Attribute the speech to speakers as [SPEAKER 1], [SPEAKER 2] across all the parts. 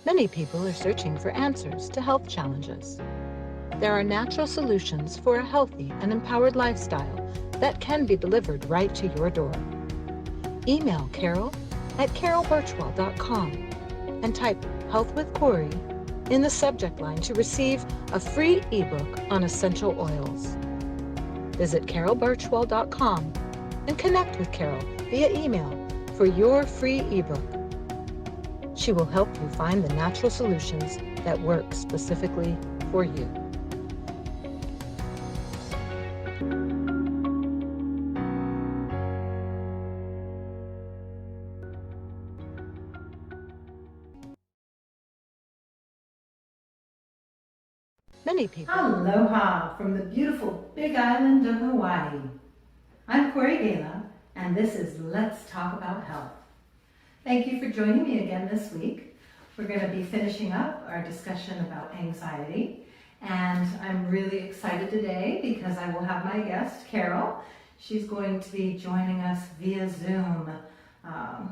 [SPEAKER 1] Many people are searching for answers to health challenges. There are natural solutions for a healthy and empowered lifestyle that can be delivered right to your door. Email Carol at carolbirchwell.com and type Health with Kori in the subject line to receive a free ebook on essential oils. Visit carolbirchwell.com and connect with Carol via email for your free ebook. She will help you find the natural solutions that work specifically for you. Many people.
[SPEAKER 2] Aloha from the beautiful Big Island of Hawaii. I'm Kori Gaila, and this is Let's Talk About Health. Thank you for joining me again this week. We're going to be finishing up our discussion about anxiety, and I'm really excited today because I will have my guest, Carol. She's going to be joining us via Zoom. Our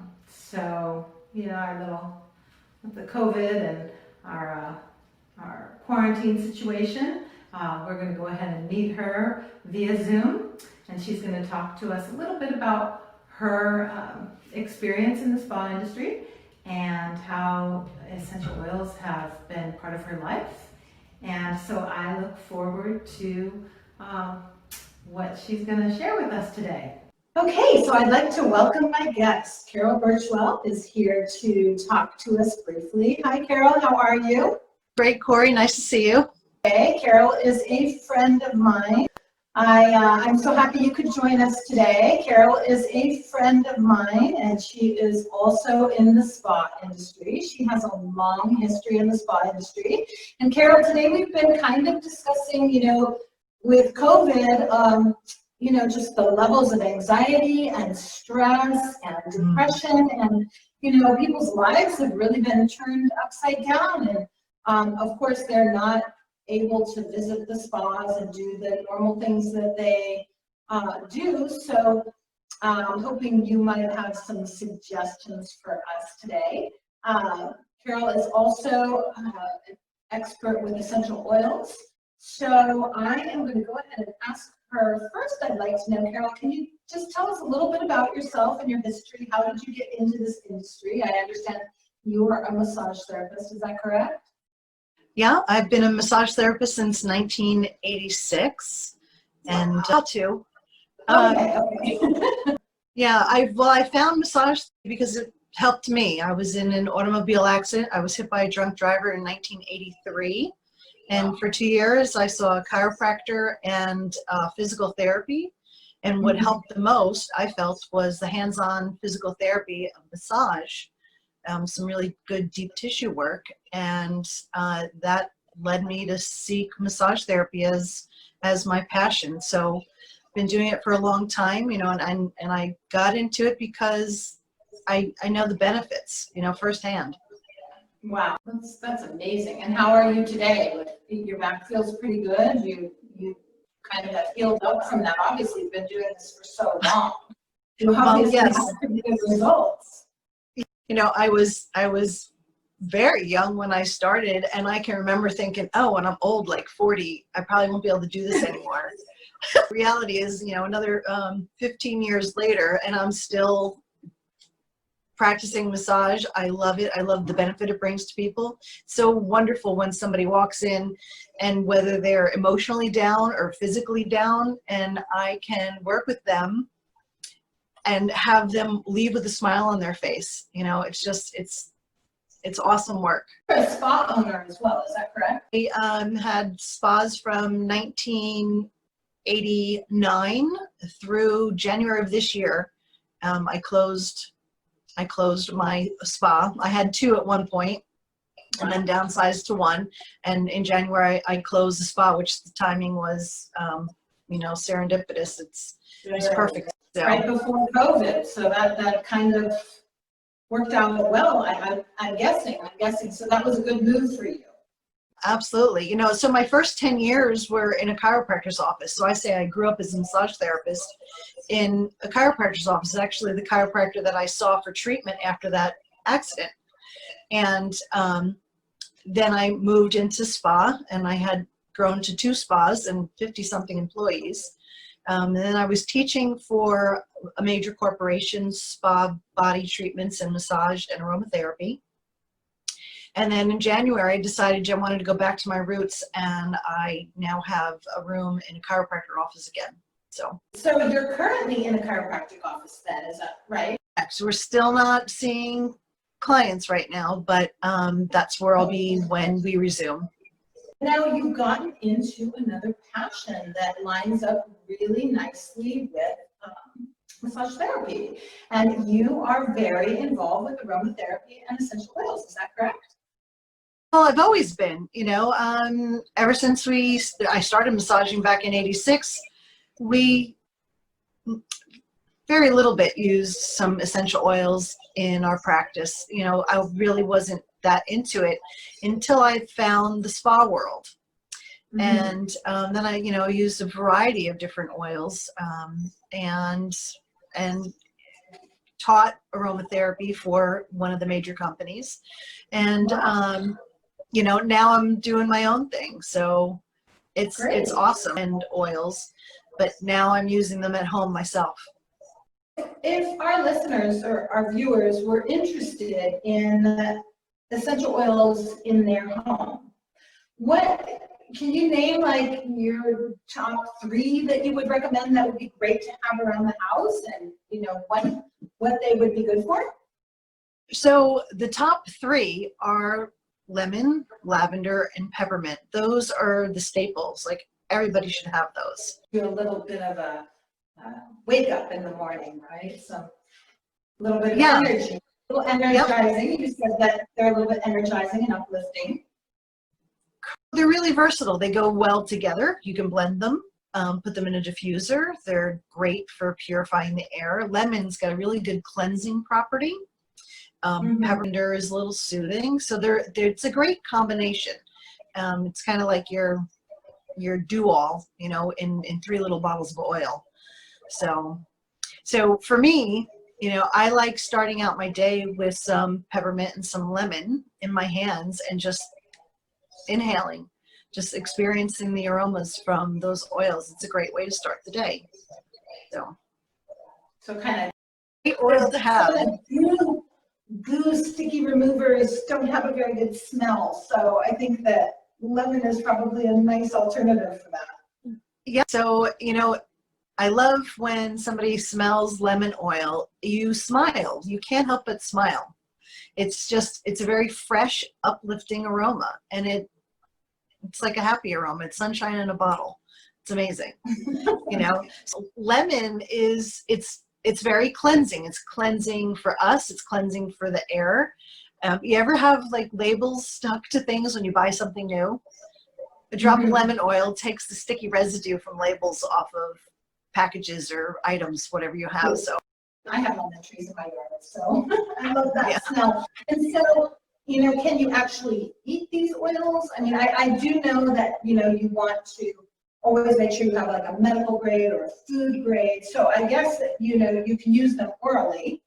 [SPEAKER 2] little, with the COVID and our quarantine situation, we're going to go ahead and meet her via Zoom, and she's going to talk to us a little bit about her experience in the spa industry and how essential oils have been part of her life. And so I look forward to what she's going to share with us today. Okay, so I'd like to welcome my guest. Carol Birchwell is here to talk to us briefly. Hi, Carol, how are you?
[SPEAKER 3] Great, Kori. Nice to see you.
[SPEAKER 2] Okay, Carol is a friend of mine. I'm so happy you could join us today. Carol is a friend of mine, and she is also in the spa industry. She has a long history in the spa industry. And Carol, today we've been kind of discussing, with COVID, just the levels of anxiety and stress and depression, and, people's lives have really been turned upside down. And of course, they're not able to visit the spas and do the normal things that they do. So I'm hoping you might have some suggestions for us today. Carol is also an expert with essential oils. So I am going to go ahead and ask her. First, I'd like to know, Carol, can you just tell us a little bit about yourself and your history? How did you get into this industry? I understand you are a massage therapist. Is that correct?
[SPEAKER 3] Yeah, I've been a massage therapist since 1986, and too.
[SPEAKER 2] Okay.
[SPEAKER 3] Yeah, I found massage because it helped me. I was in an automobile accident. I was hit by a drunk driver in 1983, and for 2 years I saw a chiropractor and physical therapy. And what helped the most, I felt, was the hands-on physical therapy of massage. Some really good deep tissue work, and that led me to seek massage therapy as my passion. So I've been doing it for a long time, and I got into it because I know the benefits, firsthand.
[SPEAKER 2] Wow, that's amazing. And how are you today? Your back feels pretty good. You kind of have healed up from that. Obviously, you've been doing this for so long. You obviously
[SPEAKER 3] yes.
[SPEAKER 2] have pretty good results.
[SPEAKER 3] I was very young when I started, and I can remember thinking, oh, when I'm old, like 40, I probably won't be able to do this anymore. Reality is, another 15 years later, and I'm still practicing massage. I love it. I love the benefit it brings to people. It's so wonderful when somebody walks in, and whether they're emotionally down or physically down, and I can work with them and have them leave with a smile on their face. It's awesome work.
[SPEAKER 2] You're a spa owner as well, is that correct?
[SPEAKER 3] I had spas from 1989 through January of this year. I closed my spa. I had 2 at one point, and then downsized to 1. And in January, I closed the spa, which the timing was, serendipitous. It's perfect. So.
[SPEAKER 2] Right before COVID, so that kind of worked out well. I'm guessing. So that was a good move for you.
[SPEAKER 3] Absolutely. So my first 10 years were in a chiropractor's office. So I say I grew up as a massage therapist in a chiropractor's office. Actually, the chiropractor that I saw for treatment after that accident. And then I moved into spa, and I had grown to 2 spas and 50-something employees. And then I was teaching for a major corporation, spa body treatments and massage and aromatherapy. And then in January, I decided I wanted to go back to my roots, and I now have a room in a chiropractor office again. So
[SPEAKER 2] you're currently in a chiropractic office then, is that right?
[SPEAKER 3] so we're still not seeing clients right now, but that's where I'll be when we resume.
[SPEAKER 2] Now you've gotten into another passion that lines up really nicely with massage therapy, and you are very involved with aromatherapy and essential oils. Is that correct?
[SPEAKER 3] Well, I've always been, ever since I started massaging back in '86, we very little bit used some essential oils in our practice. I really wasn't that into it until I found the spa world. Mm-hmm. And then I, used a variety of different oils and taught aromatherapy for one of the major companies. And, now I'm doing my own thing. So it's awesome, and oils, but now I'm using them at home myself.
[SPEAKER 2] If our listeners or our viewers were interested in essential oils in their home, can you name like your top 3 that you would recommend that would be great to have around the house, and what they would be good for?
[SPEAKER 3] So the top 3 are lemon, lavender, and peppermint. Those are the staples. Like, everybody should have those.
[SPEAKER 2] Do a little bit of a wake up in the morning, right? So a little bit of energy, a little energizing. Yep. You said that they're a little bit energizing and uplifting.
[SPEAKER 3] They're really versatile. They go well together. You can blend them, put them in a diffuser. They're great for purifying the air. Lemon's got a really good cleansing property. Peppermint is a little soothing. So it's a great combination. It's kind of like your do-all, in 3 little bottles of oil. So for me, I like starting out my day with some peppermint and some lemon in my hands and just inhaling, just experiencing the aromas from those oils. It's a great way to start the day. So kind of great oil to have.
[SPEAKER 2] Goo sticky removers don't have a very good smell, so I think that lemon is probably a nice alternative for that.
[SPEAKER 3] Yeah. So I love when somebody smells lemon oil, you smile. You can't help but smile. It's a very fresh, uplifting aroma, and it's like a happy aroma. It's sunshine in a bottle. It's amazing. So lemon it's very cleansing. It's cleansing for us. It's cleansing for the air. You ever have like labels stuck to things when you buy something new? A drop of lemon oil takes the sticky residue from labels off of packages or items, whatever you have. So
[SPEAKER 2] I have lemon trees in my yard, so I love that smell. And so, can you actually eat these oils? I mean, I do know that, you want to always make sure you have like a medical grade or a food grade. So I guess that, you can use them orally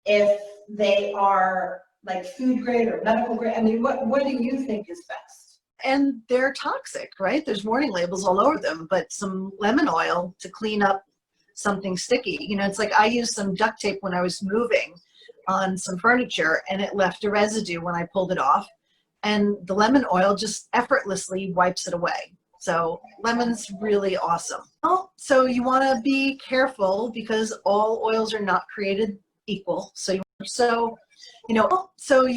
[SPEAKER 2] if they are like food grade or medical grade. I mean, what do you think is best?
[SPEAKER 3] And they're toxic, right? There's warning labels all over them, but some lemon oil to clean up something sticky. It's like I used some duct tape when I was moving on some furniture, and it left a residue when I pulled it off, and the lemon oil just effortlessly wipes it away. So lemon's really awesome. So you want to be careful because all oils are not created equal. So you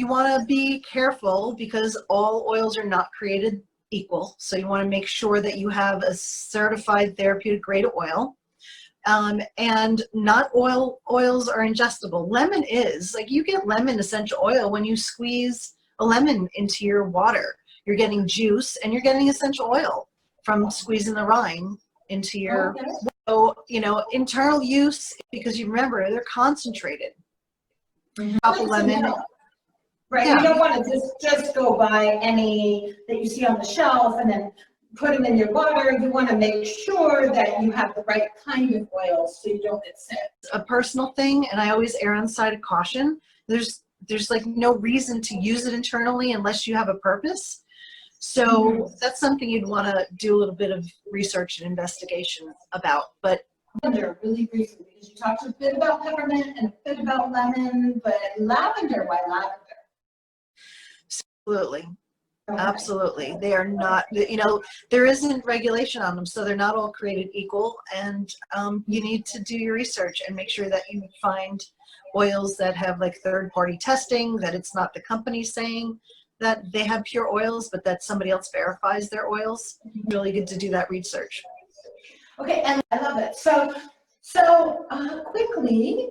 [SPEAKER 3] want to be careful because all oils are not created equal. So you want to make sure that you have a certified therapeutic grade oil. And not all oils are ingestible. Lemon is. Like, you get lemon essential oil when you squeeze a lemon into your water. You're getting juice and you're getting essential oil from squeezing the rind into your, internal use, because you remember they're concentrated. Drop of lemon.
[SPEAKER 2] Right, you don't want to just go buy any that you see on the shelf and then put them in your water. You want to make sure that you have the right kind of oil so you don't get sick.
[SPEAKER 3] A personal thing, and I always err on the side of caution. There's there's like no reason to use it internally unless you have a purpose. So that's something you'd want to do a little bit of research and investigation about. But
[SPEAKER 2] lavender, really briefly, because you talked a bit about peppermint and a bit about lemon, but lavender, why lavender?
[SPEAKER 3] absolutely.
[SPEAKER 2] Okay.
[SPEAKER 3] Absolutely. They are not, you know, there isn't regulation on them, so they're not all created equal. And you need to do your research and make sure that you find oils that have like third-party testing, that it's not the company saying that they have pure oils, but that somebody else verifies their oils. Really good to do that research.
[SPEAKER 2] Okay, and I love it. So quickly,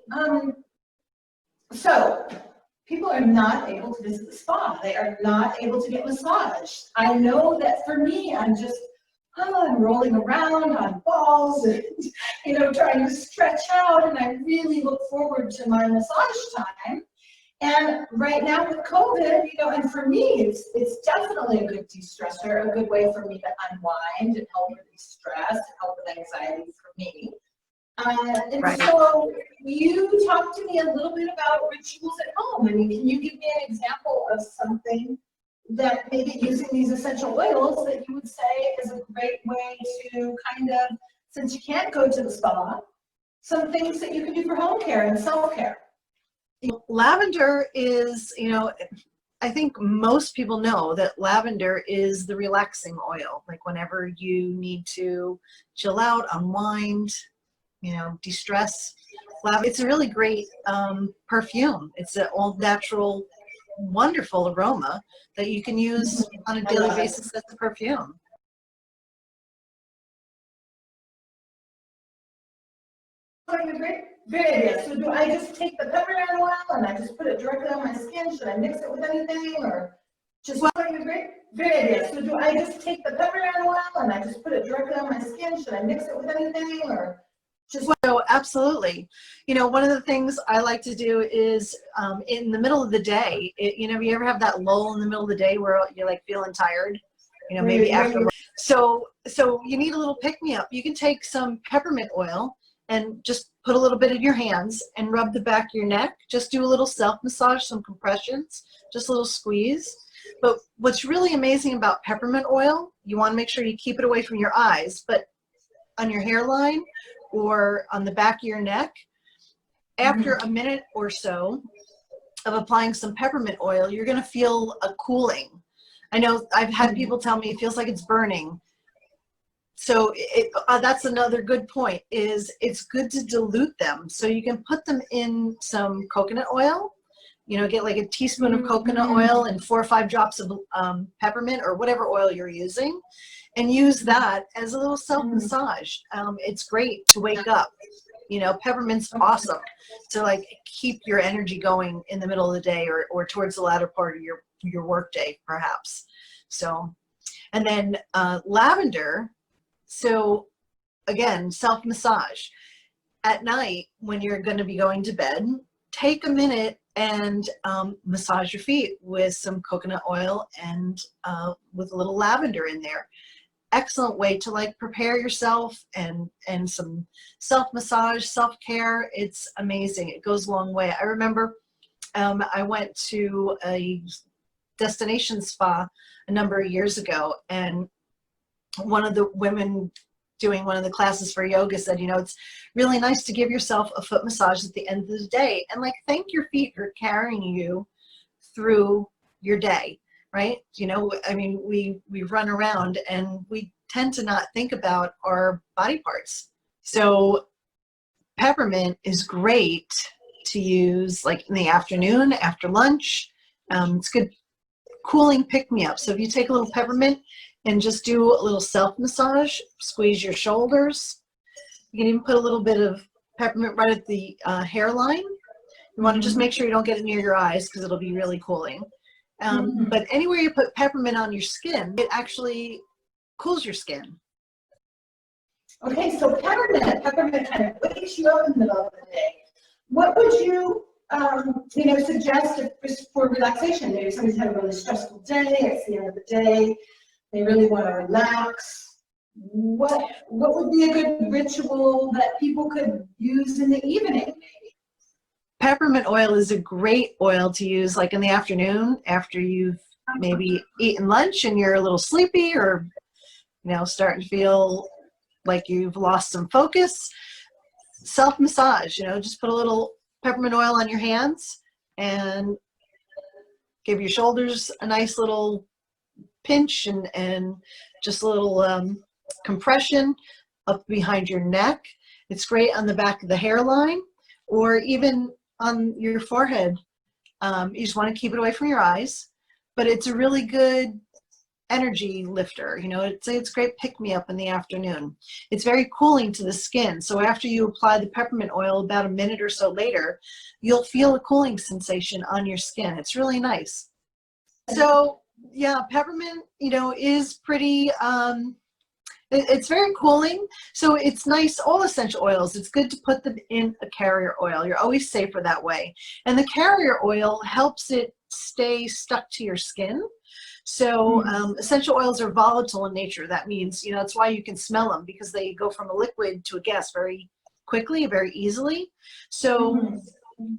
[SPEAKER 2] so people are not able to visit the spa. They are not able to get massaged. I know that for me, I'm rolling around on balls and, you know, trying to stretch out, and I really look forward to my massage time. And right now with COVID, you know, and for me, it's definitely a good de-stressor, a good way for me to unwind and help with stress and help with anxiety for me. And
[SPEAKER 3] Right.
[SPEAKER 2] so you talked to me a little bit about rituals at home. I mean, can you give me an example of something that maybe using these essential oils that you would say is a great way to kind of, since you can't go to the spa, some things that you can do for home care and self-care?
[SPEAKER 3] Lavender is, you know, I think most people know that lavender is the relaxing oil. Like whenever you need to chill out, unwind, you know, de-stress. It's a really great perfume. It's an all natural, wonderful aroma that you can use on a daily basis as a perfume.
[SPEAKER 2] Great idea. So do I just take the peppermint oil and I just put it directly on my skin? Should I mix it with anything, or just great idea. So do I just take the peppermint oil and I just put it directly on my skin? Should I mix it with anything, or just?
[SPEAKER 3] So absolutely. You know, one of the things I like to do is in the middle of the day, you know, you ever have that lull in the middle of the day where you're like feeling tired, you know, maybe after. So you need a little pick-me-up. You can take some peppermint oil and just put a little bit in your hands and rub the back of your neck. Just do a little self-massage, some compressions, just a little squeeze. But what's really amazing about peppermint oil, you want to make sure you keep it away from your eyes, but on your hairline or on the back of your neck, after a minute or so of applying some peppermint oil, you're going to feel a cooling. I know I've had people tell me it feels like it's burning. So that's another good point, is it's good to dilute them. So you can put them in some coconut oil, you know, get like a teaspoon of coconut oil and 4 or 5 drops of peppermint or whatever oil you're using, and use that as a little self-massage. It's great to wake up. You know, peppermint's awesome to like keep your energy going in the middle of the day or towards the latter part of your work day, perhaps. So, and then lavender. So again, self-massage. At night, when you're going to be going to bed, take a minute and massage your feet with some coconut oil and with a little lavender in there. Excellent way to like prepare yourself and some self-massage, self-care. It's amazing. It goes a long way. I remember I went to a destination spa a number of years ago, and one of the women doing one of the classes for yoga said, you know, it's really nice to give yourself a foot massage at the end of the day and like thank your feet for carrying you through your day, right? You know, I mean, we run around and we tend to not think about our body parts. So peppermint is great to use like in the afternoon, after lunch. It's good cooling pick-me-up. So if you take a little peppermint and just do a little self-massage, squeeze your shoulders. You can even put a little bit of peppermint right at the hairline. You want to just make sure you don't get it near your eyes because it'll be really cooling. But anywhere you put peppermint on your skin, it actually cools your skin.
[SPEAKER 2] Okay, so peppermint kind of wakes you up in the middle of the day. What would you, you know, suggest for relaxation? Maybe somebody's had a really stressful day, it's the end of the day, they really want to relax. What would be a good ritual that people could use in the evening, maybe?
[SPEAKER 3] Peppermint oil is a great oil to use like in the afternoon after you've maybe eaten lunch and you're a little sleepy, or starting to feel like you've lost some focus. Self-massage, just put a little peppermint oil on your hands and give your shoulders a nice little pinch, and just a little compression up behind your neck. It's great on the back of the hairline or even on your forehead. You just want to keep it away from your eyes, but it's a really good energy lifter. It's great pick-me-up in the afternoon. It's very cooling to the skin. So after you apply the peppermint oil, about a minute or so later, you'll feel a cooling sensation on your skin. It's really nice. So yeah, peppermint, is pretty, it's very cooling. So it's nice, all essential oils, it's good to put them in a carrier oil. You're always safer that way. And the carrier oil helps it stay stuck to your skin. So essential oils are volatile in nature. That means, that's why you can smell them, because they go from a liquid to a gas very quickly, very easily. So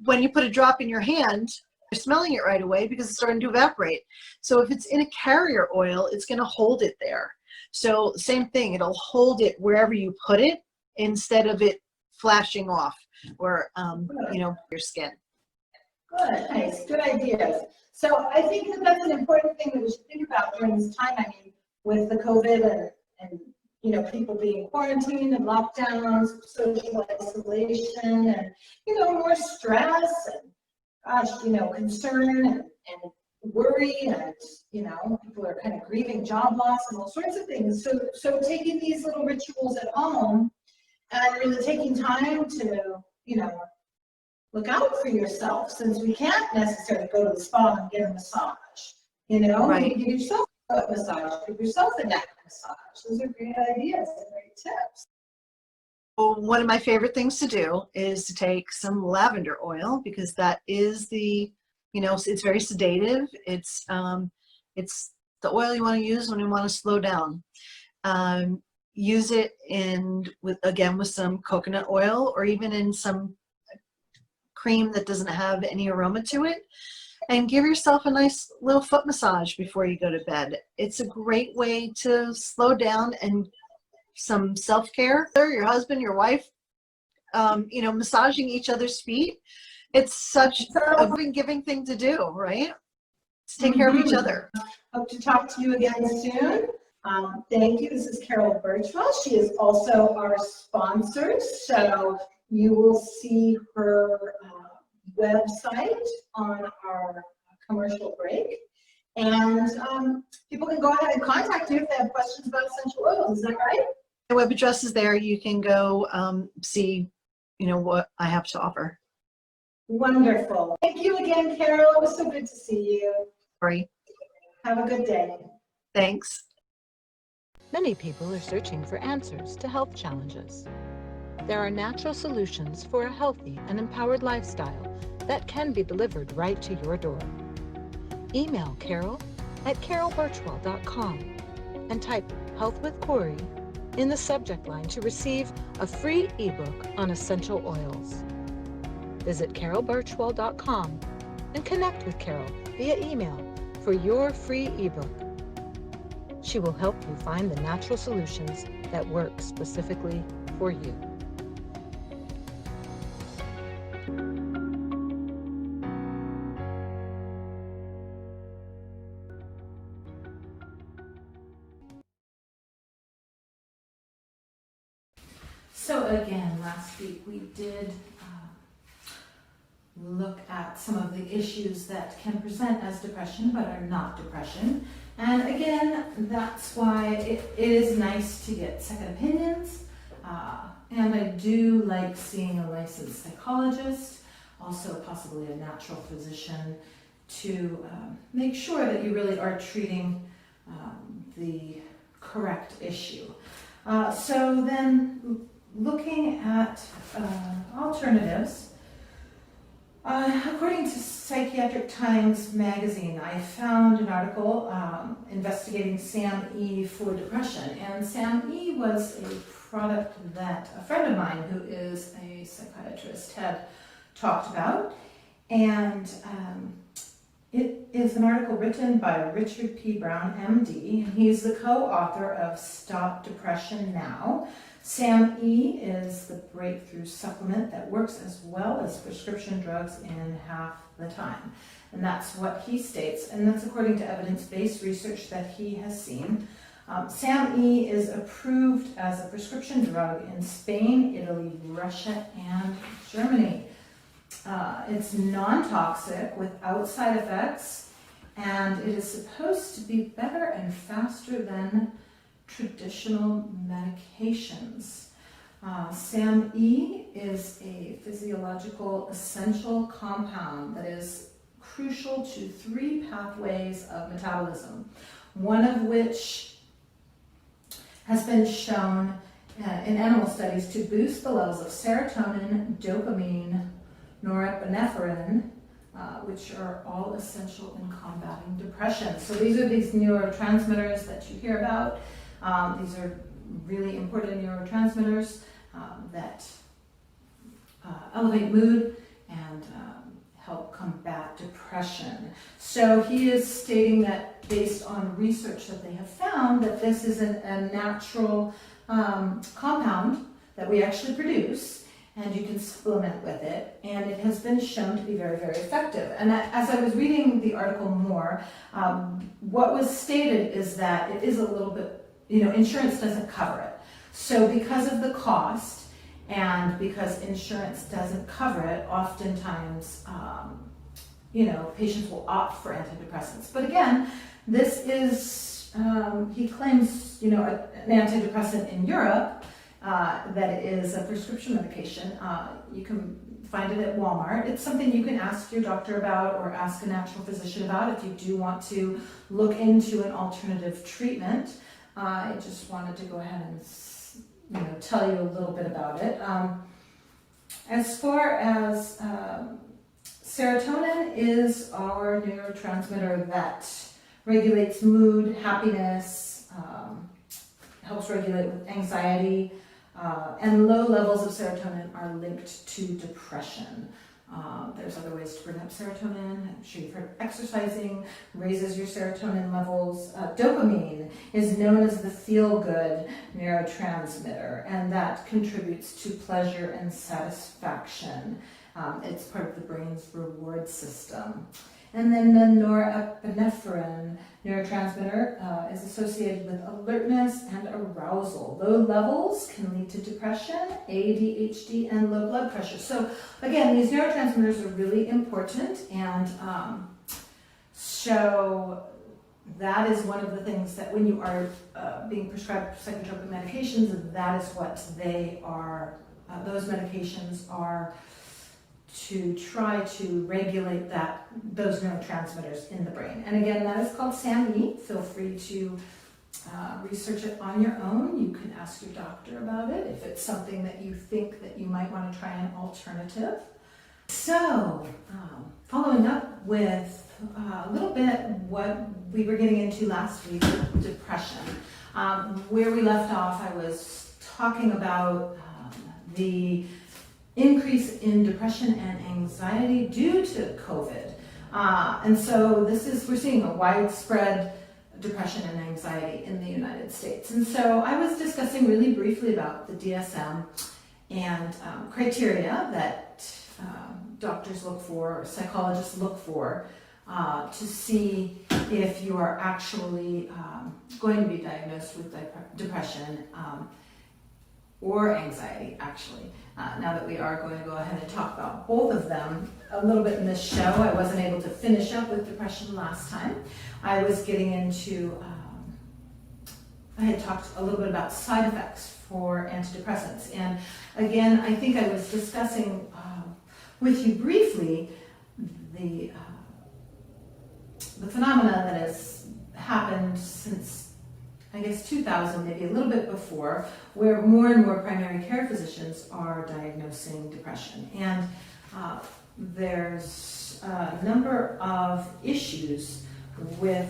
[SPEAKER 3] when you put a drop in your hand, you're smelling it right away because it's starting to evaporate. So if it's in a carrier oil, it's going to hold it there. So same thing, it'll hold it wherever you put it instead of it flashing off or, your skin.
[SPEAKER 2] Good, nice, good ideas. So I think that that's an important thing that we should think about during this time. I mean, with the COVID and people being quarantined and lockdowns, social isolation, and more stress and concern and worry, and people are kind of grieving job loss and all sorts of things. So taking these little rituals at home and really taking time to look out for yourself, since we can't necessarily go to the spa and get a massage.
[SPEAKER 3] Right.
[SPEAKER 2] You give yourself a foot massage, give yourself a neck massage. Those are great ideas and great tips.
[SPEAKER 3] One of my favorite things to do is to take some lavender oil, because that is it's very sedative. It's the oil you want to use when you want to slow down. Use it with some coconut oil, or even in some cream that doesn't have any aroma to it, and give yourself a nice little foot massage before you go to bed. It's a great way to slow down and some self-care. Your husband, your wife, massaging each other's feet. It's such a giving thing to do, right? To take care of each other.
[SPEAKER 2] Hope to talk to you again soon. Thank you. This is Carol Birchwell. She is also our sponsor. So you will see her website on our commercial break. And people can go ahead and contact you if they have questions about essential oils. Is that right?
[SPEAKER 3] The web address is there. You can go see, what I have to offer.
[SPEAKER 2] Wonderful. Thank you again, Carol. It was so good to see you.
[SPEAKER 3] Sorry.
[SPEAKER 2] Have a good day.
[SPEAKER 3] Thanks.
[SPEAKER 1] Many people are searching for answers to health challenges. There are natural solutions for a healthy and empowered lifestyle that can be delivered right to your door. Email Carol at carolbirchwell.com and type Health with Kori in the subject line to receive a free ebook on essential oils. Visit carolbirchwell.com and connect with Carol via email for your free ebook. She will help you find the natural solutions that work specifically for you.
[SPEAKER 4] So again, last week we did look at some of the issues that can present as depression but are not depression. And again, that's why it is nice to get second opinions. And I do like seeing a licensed psychologist, also possibly a natural physician, to make sure that you really are treating the correct issue. So then, looking at alternatives, according to Psychiatric Times magazine, I found an article investigating SAM-E for depression. And SAM-E was a product that a friend of mine who is a psychiatrist had talked about. And it is an article written by Richard P. Brown, MD, and he's the co-author of Stop Depression Now. SAM E is the breakthrough supplement that works as well as prescription drugs in half the time. And that's what he states, and that's according to evidence-based research that he has seen. SAM E is approved as a prescription drug in Spain, Italy, Russia, and Germany. It's non-toxic, without side effects, and it is supposed to be better and faster than traditional medications. SAM E is a physiological essential compound that is crucial to 3 pathways of metabolism, one of which has been shown in animal studies to boost the levels of serotonin, dopamine, norepinephrine, which are all essential in combating depression. So these are these neurotransmitters that you hear about. These are really important neurotransmitters that elevate mood and help combat depression. So he is stating that based on research that they have found that this is a natural compound that we actually produce, and you can supplement with it, and it has been shown to be very, very effective. And as I was reading the article more, what was stated is that it is a little bit, insurance doesn't cover it. So because of the cost and because insurance doesn't cover it, oftentimes, patients will opt for antidepressants. But again, this is, he claims, an antidepressant in Europe, that it is a prescription medication. You can find it at Walmart. It's something you can ask your doctor about or ask a natural physician about if you do want to look into an alternative treatment. I just wanted to go ahead and tell you a little bit about it. As far as serotonin is our neurotransmitter that regulates mood, happiness, helps regulate with anxiety, and low levels of serotonin are linked to depression. There's other ways to bring up serotonin. I'm sure you've heard exercising raises your serotonin levels. Dopamine is known as the feel-good neurotransmitter, and that contributes to pleasure and satisfaction. It's part of the brain's reward system. And then the norepinephrine neurotransmitter is associated with alertness and arousal. Low levels can lead to depression, ADHD, and low blood pressure. So again, these neurotransmitters are really important, and so that is one of the things that when you are being prescribed psychotropic medications, that is what they are, those medications are to try to regulate those neurotransmitters in the brain. And again, that is called SAM-E. Feel free to research it on your own. You can ask your doctor about it if it's something that you think that you might want to try an alternative. So, following up with a little bit what we were getting into last week with depression. Where we left off, I was talking about the increase in depression and anxiety due to COVID. And so we're seeing a widespread depression and anxiety in the United States. And so I was discussing really briefly about the DSM and criteria that doctors look for, or psychologists look for, to see if you are actually going to be diagnosed with depression or anxiety, actually. Now that we are going to go ahead and talk about both of them a little bit in this show. I wasn't able to finish up with depression last time. I was getting into, I had talked a little bit about side effects for antidepressants. And again, I think I was discussing with you briefly the phenomena that has happened since, I guess, 2000, maybe a little bit before, where more and more primary care physicians are diagnosing depression. And there's a number of issues with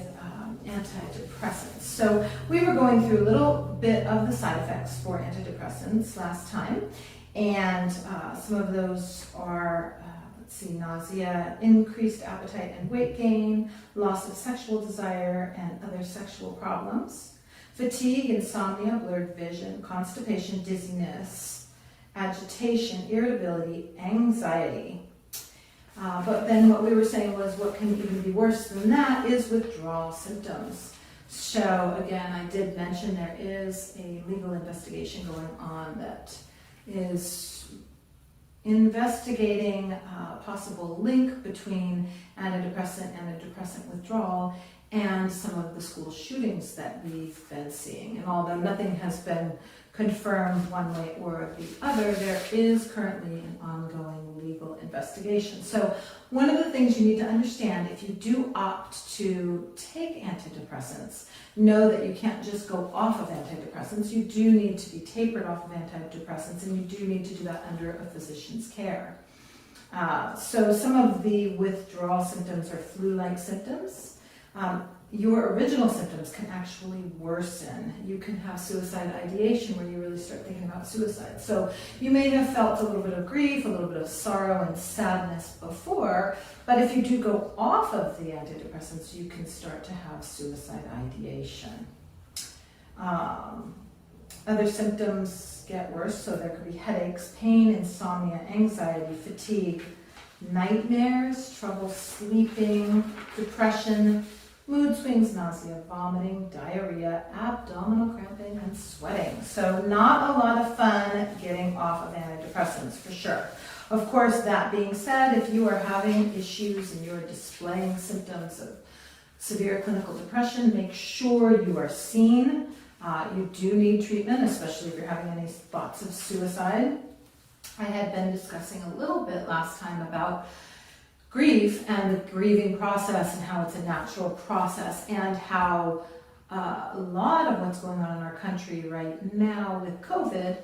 [SPEAKER 4] antidepressants. So we were going through a little bit of the side effects for antidepressants last time, and some of those are let's see, nausea, increased appetite and weight gain, loss of sexual desire, and other sexual problems. Fatigue, insomnia, blurred vision, constipation, dizziness, agitation, irritability, anxiety. But then what we were saying was what can even be worse than that is withdrawal symptoms. So again, I did mention there is a legal investigation going on that is investigating a possible link between antidepressant and antidepressant withdrawal and some of the school shootings that we've been seeing. And although nothing has been confirmed one way or the other, there is currently an ongoing legal investigation. So one of the things you need to understand, if you do opt to take antidepressants, know that you can't just go off of antidepressants. You do need to be tapered off of antidepressants, and you do need to do that under a physician's care. So some of the withdrawal symptoms are flu-like symptoms. Your original symptoms can actually worsen. You can have suicide ideation where you really start thinking about suicide. So you may have felt a little bit of grief, a little bit of sorrow and sadness before, but if you do go off of the antidepressants, you can start to have suicide ideation. Other symptoms get worse, so there could be headaches, pain, insomnia, anxiety, fatigue, nightmares, trouble sleeping, depression, mood swings, nausea, vomiting, diarrhea, abdominal cramping, and sweating. So not a lot of fun getting off of antidepressants, for sure. Of course, that being said, if you are having issues and you're displaying symptoms of severe clinical depression, make sure you are seen. You do need treatment, especially if you're having any thoughts of suicide. I had been discussing a little bit last time about grief and the grieving process and how it's a natural process, and how a lot of what's going on in our country right now with COVID,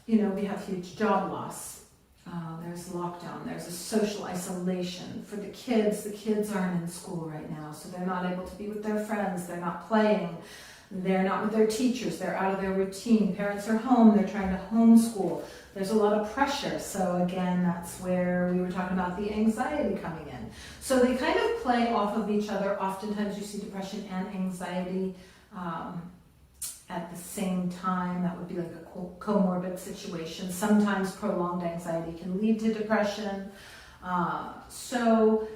[SPEAKER 4] we have huge job loss. There's lockdown, there's a social isolation for the kids. The kids aren't in school right now, so they're not able to be with their friends, they're not playing, they're not with their teachers, they're out of their routine. Parents are home, they're trying to homeschool. There's a lot of pressure. So again, that's where we were talking about the anxiety coming in. So they kind of play off of each other. Oftentimes you see depression and anxiety at the same time. That would be like a comorbid situation. Sometimes prolonged anxiety can lead to depression. So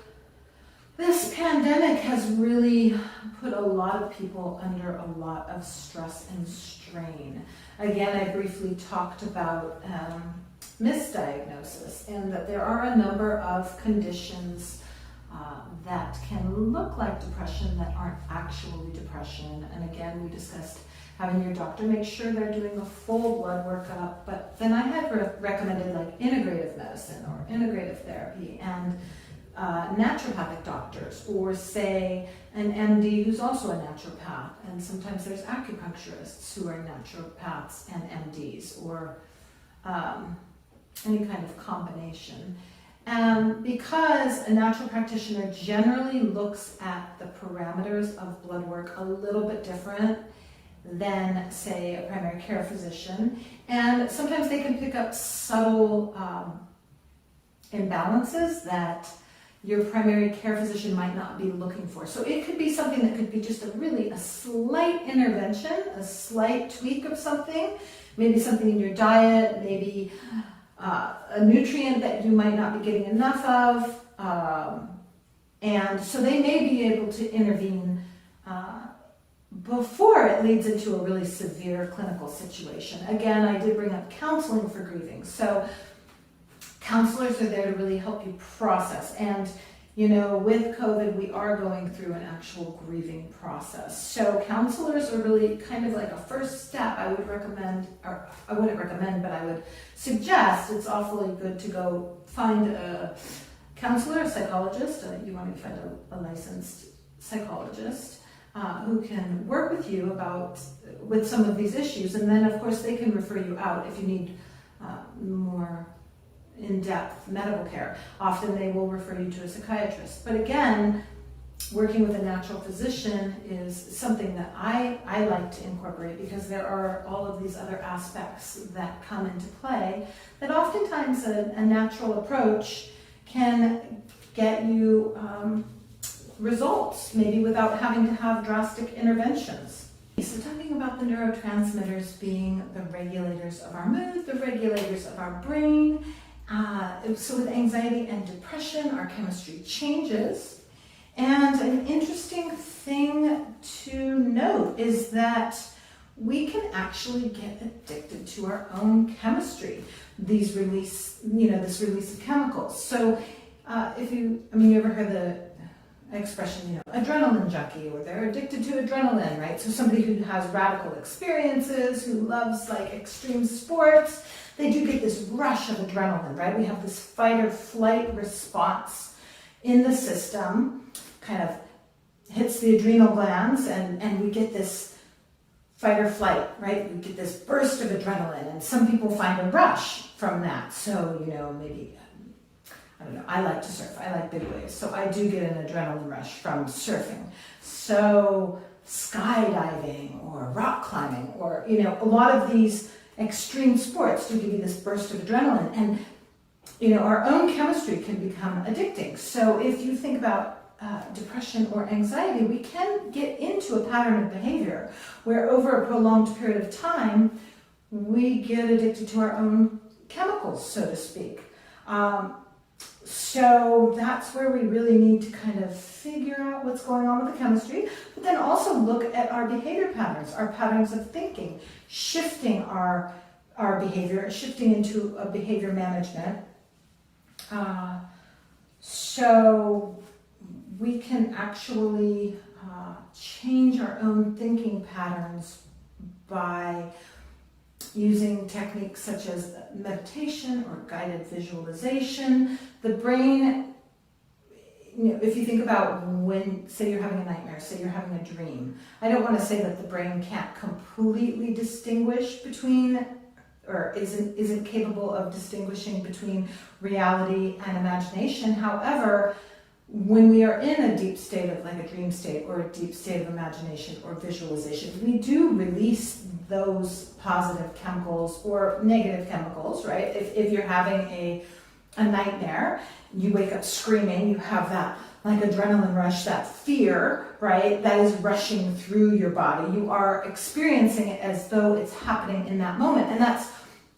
[SPEAKER 4] this pandemic has really put a lot of people under a lot of stress and strain. Again, I briefly talked about misdiagnosis, and that there are a number of conditions that can look like depression that aren't actually depression. And again, we discussed having your doctor make sure they're doing a full blood workup, but then I had recommended like integrative medicine or integrative therapy, and naturopathic doctors, or say an MD who's also a naturopath, and sometimes there's acupuncturists who are naturopaths and MDs, or any kind of combination. Because a natural practitioner generally looks at the parameters of blood work a little bit different than, say, a primary care physician, and sometimes they can pick up subtle imbalances that your primary care physician might not be looking for. So it could be something that could be just a slight intervention, a slight tweak of something, maybe something in your diet, maybe a nutrient that you might not be getting enough of. And so they may be able to intervene before it leads into a really severe clinical situation. Again, I did bring up counseling for grieving. So counselors are there to really help you process. And, with COVID, we are going through an actual grieving process. So counselors are really kind of like a first step. I would recommend, or I wouldn't recommend, but I would suggest it's awfully good to go find a counselor, a psychologist. You want to find a licensed psychologist who can work with you with some of these issues. And then, of course, they can refer you out if you need more in-depth medical care. Often they will refer you to a psychiatrist. But again, working with a natural physician is something that I like to incorporate, because there are all of these other aspects that come into play that oftentimes a natural approach can get you results, maybe without having to have drastic interventions. So talking about the neurotransmitters being the regulators of our mood, the regulators of our brain. So with anxiety and depression, our chemistry changes. And an interesting thing to note is that we can actually get addicted to our own chemistry, this release of chemicals. So you ever heard the expression, adrenaline junkie, or they're addicted to adrenaline, right? So somebody who has radical experiences, who loves like extreme sports, they do get this rush of adrenaline, right? We have this fight or flight response in the system, kind of hits the adrenal glands, and we get this fight or flight, right? We get this burst of adrenaline, and some people find a rush from that. So, maybe, I don't know, I like to surf, I like big waves, so I do get an adrenaline rush from surfing. So skydiving or rock climbing or, a lot of these extreme sports do give you this burst of adrenaline, and, our own chemistry can become addicting. So if you think about depression or anxiety, we can get into a pattern of behavior where over a prolonged period of time, we get addicted to our own chemicals, so to speak. So that's where we really need to kind of figure out what's going on with the chemistry, but then also look at our behavior patterns, our patterns of thinking, shifting our behavior, shifting into a behavior management. So we can actually change our own thinking patterns by using techniques such as meditation or guided visualization. The brain, if you think about say you're having a nightmare, say you're having a dream, I don't want to say that the brain can't completely distinguish between, or isn't capable of distinguishing between reality and imagination. However, when we are in a deep state of like a dream state or a deep state of imagination or visualization, we do release those positive chemicals or negative chemicals, right? If you're having a nightmare, you wake up screaming, you have that like adrenaline rush, that fear, right? That is rushing through your body. You are experiencing it as though it's happening in that moment. And that's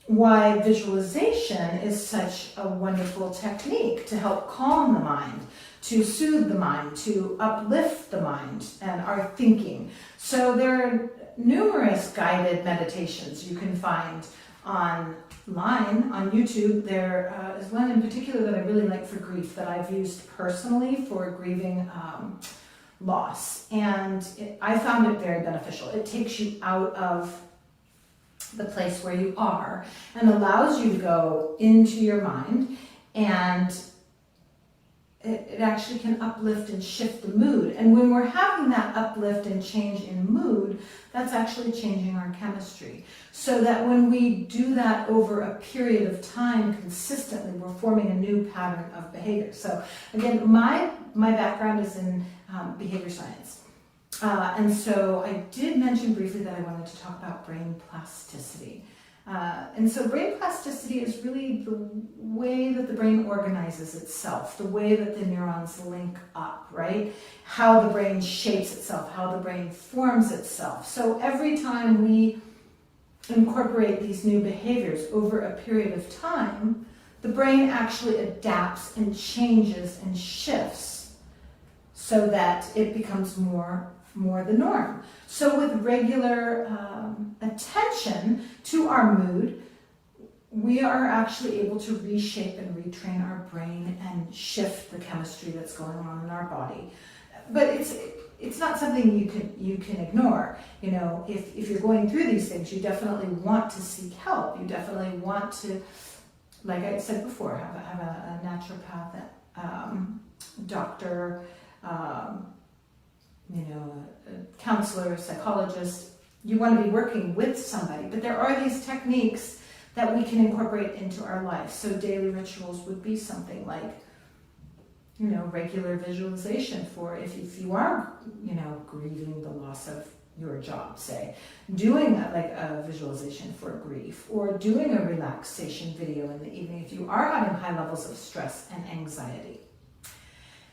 [SPEAKER 4] why visualization is such a wonderful technique to help calm the mind, to soothe the mind, to uplift the mind and our thinking. So there are numerous guided meditations you can find online, on YouTube. There is one in particular that I really like for grief that I've used personally for grieving loss. And I found it very beneficial. It takes you out of the place where you are and allows you to go into your mind, and it actually can uplift and shift the mood. And when we're having that uplift and change in mood, that's actually changing our chemistry. So that when we do that over a period of time consistently, we're forming a new pattern of behavior. So again, my background is in behavior science. And so I did mention briefly that I wanted to talk about brain plasticity. And so brain plasticity is really the way that the brain organizes itself, the way that the neurons link up, right? How the brain shapes itself, how the brain forms itself. So every time we incorporate these new behaviors over a period of time, the brain actually adapts and changes and shifts so that it becomes more the norm. So with regular attention to our mood, we are actually able to reshape and retrain our brain and shift the chemistry that's going on in our body. But it's not something you can ignore. If you're going through these things, you definitely want to seek help. You definitely want to, like I said before, have a naturopath, doctor, a counselor, psychologist. You want to be working with somebody, but there are these techniques that we can incorporate into our life. So daily rituals would be something like, regular visualization for if you are, grieving the loss of your job, say doing a visualization for grief, or doing a relaxation video in the evening if you are having high levels of stress and anxiety.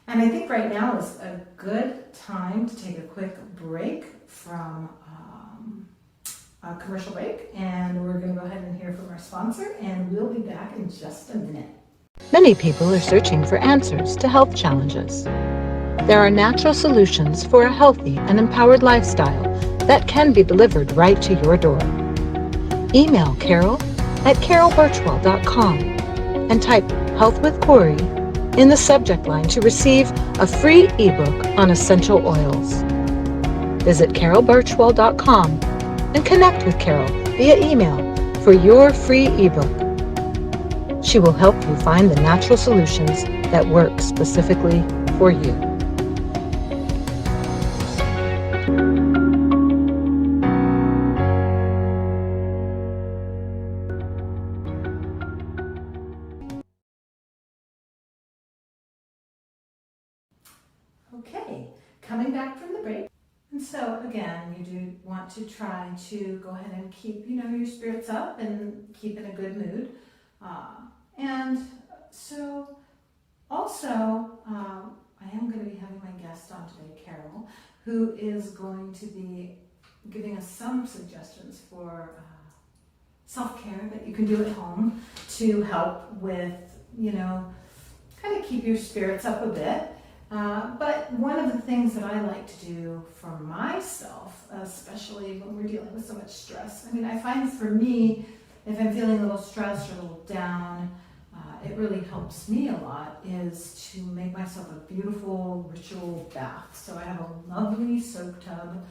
[SPEAKER 4] And I think right now is a good time to take a quick break from a commercial break, and we're going to go ahead and hear from our sponsor, and we'll be back in just a minute.
[SPEAKER 1] Many people are searching for answers to health challenges. There are natural solutions for a healthy and empowered lifestyle that can be delivered right to your door. Email Carol at carolbirchwell.com and type Health with Kori in the subject line to receive a free ebook on essential oils. Visit carolbirchwell.com and connect with Carol via email for your free ebook. She will help you find the natural solutions that work specifically for you.
[SPEAKER 4] Okay, coming back from the break. And so again, you do want to try to go ahead and keep, your spirits up and keep in a good mood. And so also, I am going to be having my guest on today, Carol, who is going to be giving us some suggestions for self-care that you can do at home to help with, kind of keep your spirits up a bit. But one of the things that I like to do for myself, especially when we're dealing with so much stress, I find for me, if I'm feeling a little stressed or a little down, it really helps me a lot, is to make myself a beautiful ritual bath. So I have a lovely soak tub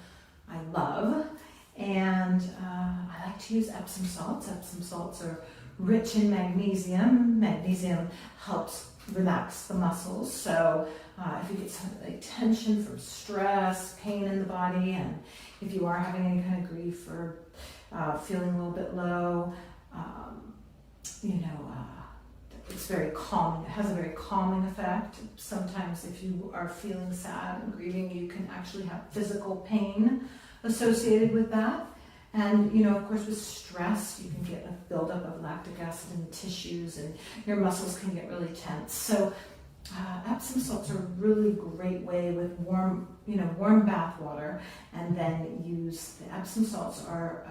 [SPEAKER 4] I love, and I like to use Epsom salts. Epsom salts are rich in magnesium. Magnesium helps relax the muscles. So if you get some tension from stress, pain in the body, and if you are having any kind of grief or feeling a little bit low, it's very calming. It has a very calming effect. Sometimes if you are feeling sad and grieving, you can actually have physical pain associated with that. And, of course, with stress, you can get a buildup of lactic acid in the tissues, and your muscles can get really tense. So Epsom salts are a really great way with warm bath water, and then use the Epsom salts are,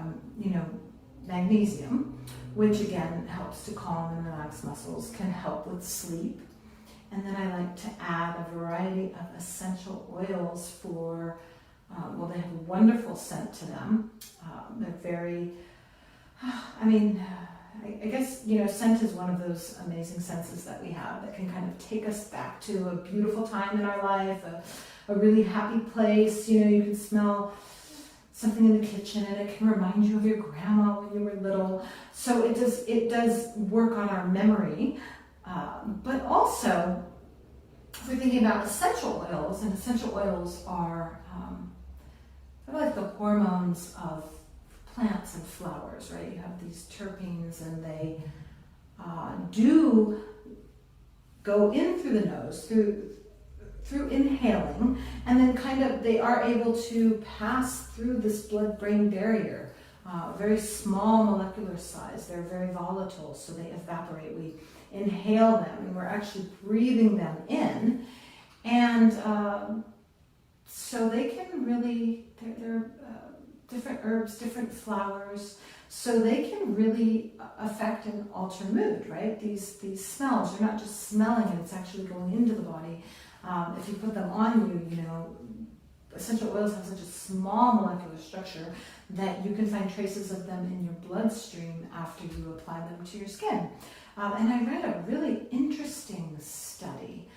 [SPEAKER 4] magnesium, which again helps to calm and relax muscles, can help with sleep. And then I like to add a variety of essential oils for, they have a wonderful scent to them. They're very, I guess, scent is one of those amazing senses that we have that can kind of take us back to a beautiful time in our life, a really happy place. You can smell something in the kitchen and it can remind you of your grandma when you were little. So it does work on our memory. But also, if we're thinking about essential oils, and essential oils are they're like the hormones of plants and flowers, right? You have these terpenes, and they do go in through the nose, through inhaling, and then they are able to pass through this blood-brain barrier, very small molecular size. They're very volatile, so they evaporate. We inhale them, and we're actually breathing them in, and so they can really, they're different herbs, different flowers, so they can really affect and alter mood, right? These smells, you're not just smelling it, it's actually going into the body. If you put them on you, essential oils have such a small molecular structure that you can find traces of them in your bloodstream after you apply them to your skin. And I read a really interesting study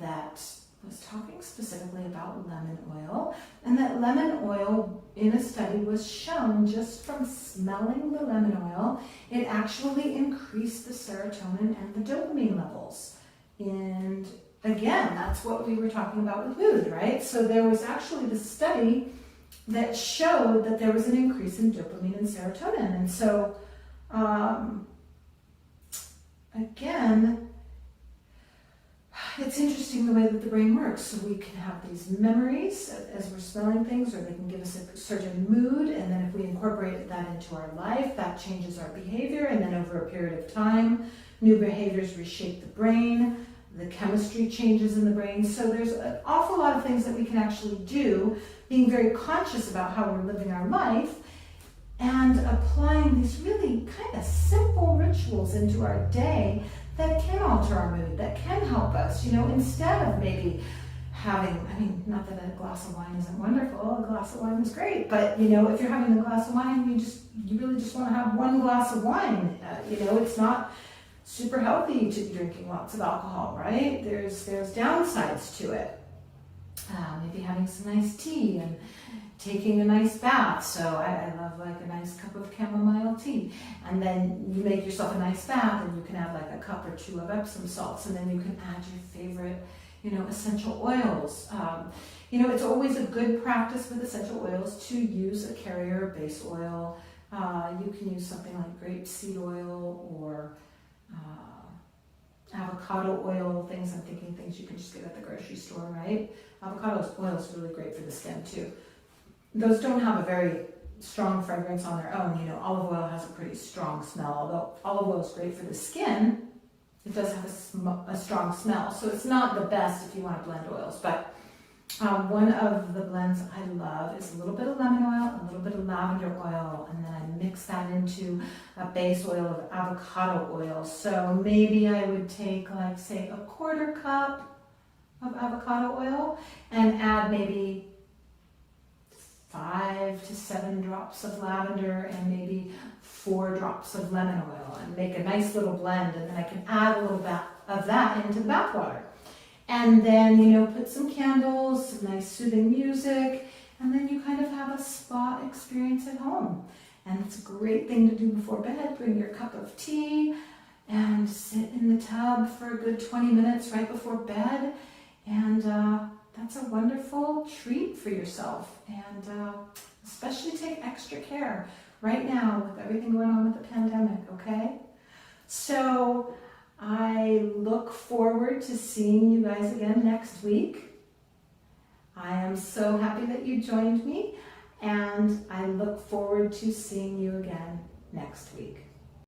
[SPEAKER 4] that was talking specifically about lemon oil, and that lemon oil in a study was shown just from smelling the lemon oil, it actually increased the serotonin and the dopamine levels. And again, that's what we were talking about with mood, right? So there was actually this study that showed that there was an increase in dopamine and serotonin. And so, again, it's interesting the way that the brain works. So we can have these memories as we're smelling things, or they can give us a certain mood, and then if we incorporate that into our life, that changes our behavior, and then over a period of time, new behaviors reshape the brain, the chemistry changes in the brain. So there's an awful lot of things that we can actually do, being very conscious about how we're living our life, and applying these really kind of simple rituals into our day that can alter our mood, that can help us, instead of maybe having, not that a glass of wine isn't wonderful, a glass of wine is great, but if you're having a glass of wine, you really just want to have one glass of wine. It's not super healthy to be drinking lots of alcohol, right? There's downsides to it. Maybe having some nice tea and taking a nice bath. So I love like a nice cup of chamomile tea. And then you make yourself a nice bath, and you can add like a cup or two of Epsom salts, and then you can add your favorite, essential oils. It's always a good practice with essential oils to use a carrier base oil. You can use something like grapeseed oil or avocado oil, things you can just get at the grocery store, right? Avocado oil is really great for the skin too. Those don't have a very strong fragrance on their own. Olive oil has a pretty strong smell. Although olive oil is great for the skin, it does have a strong smell. So it's not the best if you want to blend oils. But one of the blends I love is a little bit of lemon oil, a little bit of lavender oil, and then I mix that into a base oil of avocado oil. So maybe I would take, like, say, a quarter cup of avocado oil and add maybe 5 to 7 drops of lavender and maybe 4 drops of lemon oil, and make a nice little blend, and then I can add a little bit of that into the bath water. And then, put some candles, some nice soothing music, and then you kind of have a spa experience at home. And it's a great thing to do before bed. Bring your cup of tea and sit in the tub for a good 20 minutes right before bed. And that's a wonderful treat for yourself. And especially take extra care right now with everything going on with the pandemic, okay? So I look forward to seeing you guys again next week. I am so happy that you joined me, and I look forward to seeing you again next week.